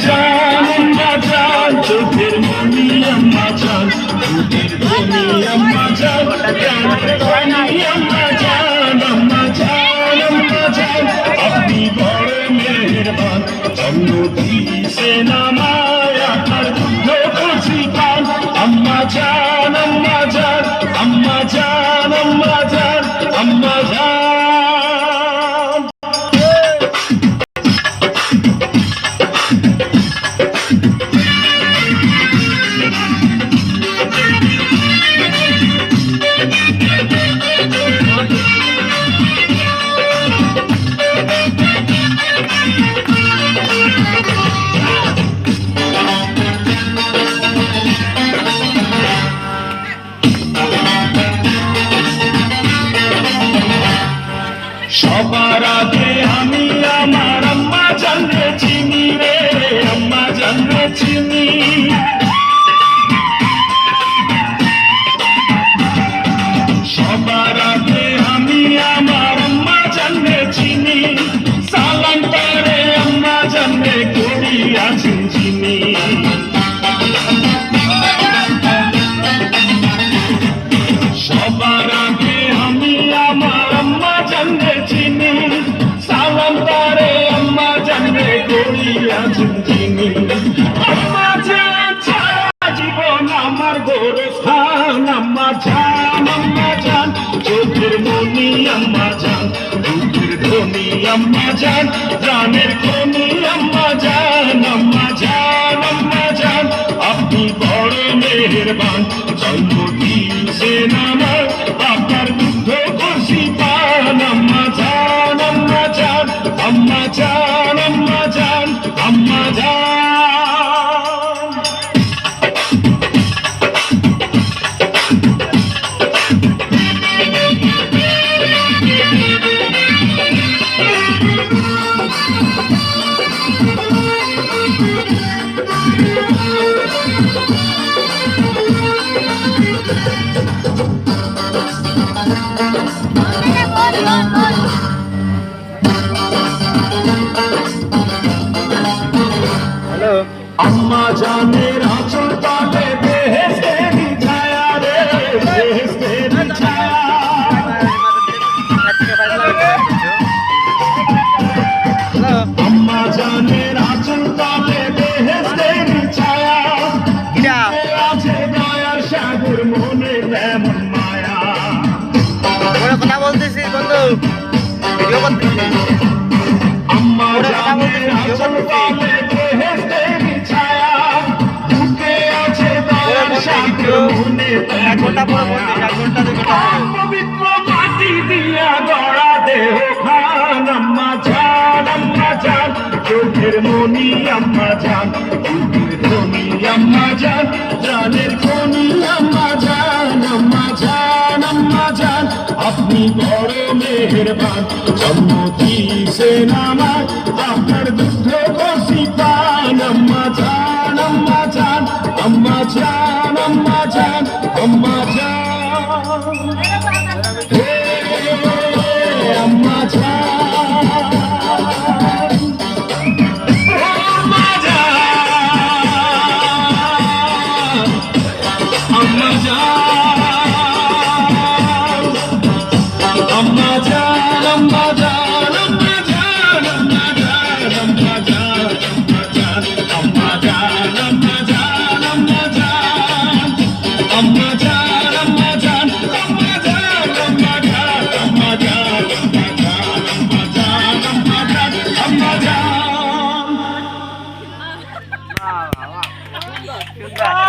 জান আম্মা জান চোখের মনি আম্মা জান দুধের ধনি আম্মা জান প্রাণের ধনি আম্মা জান আম্মা জান আম্মা জান আপনি বড় মেহেরবান জন্ম দিয়েছেন আমায় আপনার দুধ খুশি পান আম্মা জান আম্মা জান আম্মা জান আম্মা জান আম্মা জান সবার আগে আমি আমার আম্মা জানলে চিনি রে আম্মা জানলে চিনি সবার আগে আমি আমার আম্মা জানলে চিনি সালাম তারে আম্মা জানলে করি আছেন চিনি সবার আগে আমি আমার আম্মা জানলে চিনি সালাম তারে আম্মা জানলে করি আছেন চিনি আম্মা জান ছাড়া জীবন আমার গোরস্থান আম্মা জান চোখের মনি আম্মা জান দুধের ধনি আম্মা জান প্রাণের খনি আম্মা জান আপনি বড় মেহেরবান জন্ম দিয়েছেন আমার আপনার দুধ খুশি পান আম্মা জান আম্মা জান আম্মা জান আম্মা জান আম্মা জান আম্মা জানের আঁচল তলে বেহেশতের ছায়া রে বেহেশতের ছায়া আম্মা জানের আঁচল তলে বেহেশতের ছায়া আছে দয়ার সাগর মনে তেমন মায়া কথা বলতেছি বন্ধু ভিডিও করতেছি আম্মা জানের আঁচল তলে বেহেশতের ছায়া বুকে আছে দয়ার সাগর মনে তেমন মায়া পবিত্র মাটি দিয়া গড়া দেহ খান আম্মা জান চোখের মনি আম্মা জান দুধের ধনি আম্মা জান প্রাণের খনি আম্মা জান আপনি বড় মেহেরবান জন্ম দিয়েছেন আমার আপনার দুধ